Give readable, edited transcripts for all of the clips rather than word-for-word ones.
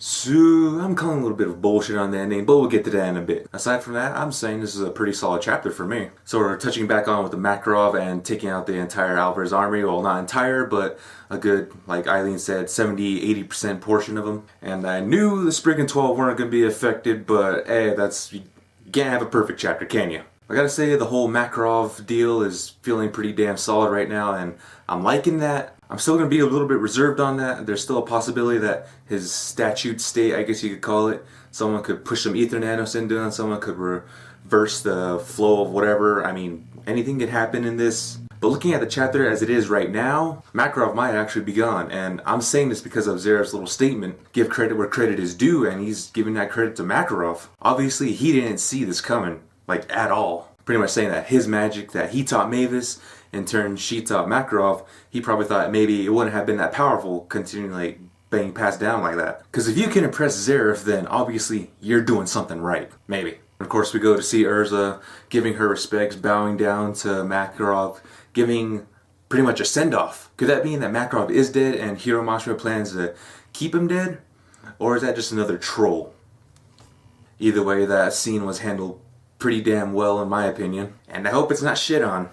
So, I'm calling a little bit of bullshit on the ending, but we'll get to that in a bit. Aside from that, I'm saying this is a pretty solid chapter for me. So we're touching back on with the Makarov and taking out the entire Alvarez army. Well, not entire, but a good, like Eileen said, 70-80% portion of them. And I knew the Spriggan 12 weren't going to be affected, but hey, you can't have a perfect chapter, can you? I gotta say, the whole Makarov deal is feeling pretty damn solid right now, and I'm liking that. I'm still going to be a little bit reserved on that. There's still a possibility that his statute state, I guess you could call it, someone could push some ether nanos into him, someone could reverse the flow of whatever. I mean, anything could happen in this. But looking at the chapter as it is right now, Makarov might actually be gone. And I'm saying this because of Zarev's little statement, give credit where credit is due, and he's giving that credit to Makarov. Obviously, he didn't see this coming, like, at all. Pretty much saying that his magic that he taught Mavis, in turn she taught Makarov, he probably thought maybe it wouldn't have been that powerful continuing like being passed down like that. Because if you can impress Zarev, then obviously you're doing something right. Maybe. Of course, we go to see Erza giving her respects, bowing down to Makarov, giving pretty much a send-off. Could that mean that Makarov is dead and Hiro Mashima plans to keep him dead? Or is that just another troll? Either way, that scene was handled pretty damn well in my opinion. And I hope it's not shit on.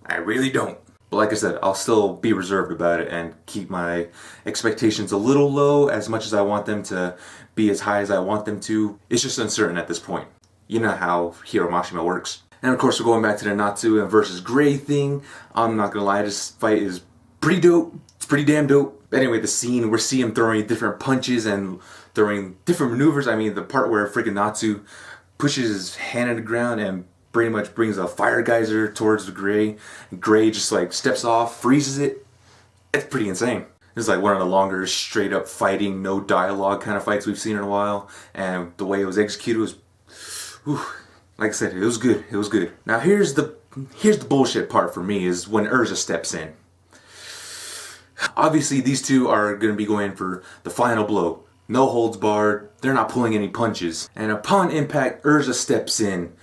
I really don't. But like I said, I'll still be reserved about it and keep my expectations a little low as much as I want them to be as high as I want them to. It's just uncertain at this point. You know how Hiro Mashima works. And of course we're going back to the Natsu and versus Gray thing. I'm not gonna lie, this fight is pretty dope. It's pretty damn dope. But anyway, the scene, we see him throwing different punches and throwing different maneuvers. I mean, the part where freaking Natsu pushes his hand on the ground and pretty much brings a fire geyser towards the Gray. Gray just like steps off, freezes it. It's pretty insane. It's like one of the longer, straight up fighting, no dialogue kind of fights we've seen in a while. And the way it was executed was, whew, like I said, it was good. It was good. Now here's the bullshit part for me is when Erza steps in. Obviously these two are going to be going for the final blow. No holds barred. They're not pulling any punches. And upon impact, Erza steps in.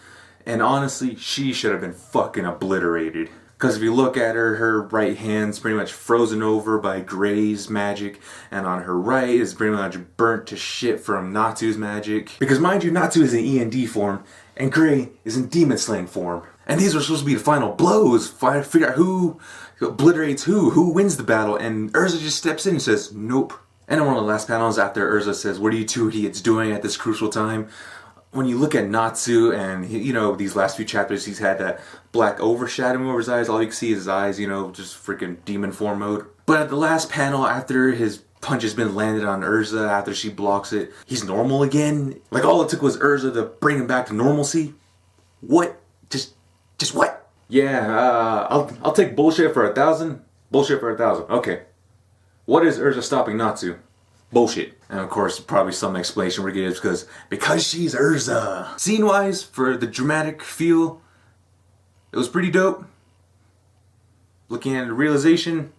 And honestly, she should have been fucking obliterated. Because if you look at her, her right hand's pretty much frozen over by Gray's magic. And on her right is pretty much burnt to shit from Natsu's magic. Because mind you, Natsu is in END form. And Gray is in Demon Slaying form. And these were supposed to be the final blows. Figure out who obliterates who wins the battle. And Erza just steps in and says, nope. And in one of the last panels after Erza says, what are you two idiots doing at this crucial time? When you look at Natsu and, you know, these last few chapters, he's had that black overshadowing over his eyes. All you can see is his eyes, you know, just freaking demon form mode. But at the last panel, after his punch has been landed on Erza, after she blocks it, he's normal again. Like, all it took was Erza to bring him back to normalcy. What? Just what? Yeah, I'll take bullshit for 1,000. Bullshit for 1,000. Okay. What is Erza stopping Natsu? Bullshit. And of course, probably some explanation we're getting is because she's Erza. Scene-wise, for the dramatic feel, it was pretty dope. Looking at the realization,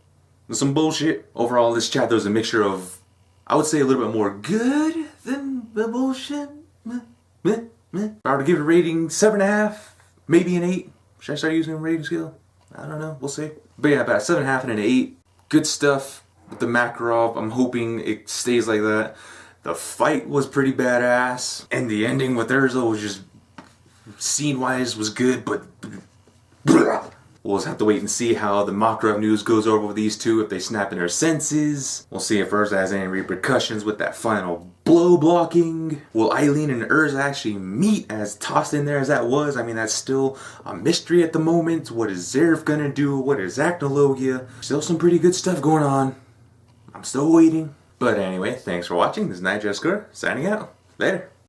there's some bullshit. Overall, this chapter was a mixture of, I would say, a little bit more good than the bullshit. If I were to give it a rating, 7.5, maybe an 8. Should I start using a rating scale? I don't know. We'll see. But yeah, about 7.5 and an 8. Good stuff. With the Makarov, I'm hoping it stays like that. The fight was pretty badass. And the ending with Erza was just, scene-wise, was good, but we'll just have to wait and see how the Makarov news goes over with these two, if they snap in their senses. We'll see if Erza has any repercussions with that final blow blocking. Will Eileen and Erza actually meet, as tossed in there as that was? I mean, that's still a mystery at the moment. What is Zarev gonna do? What is Acnologia? Still some pretty good stuff going on. I'm still waiting. But anyway, thanks for watching. This is Night Jessica signing out. Later.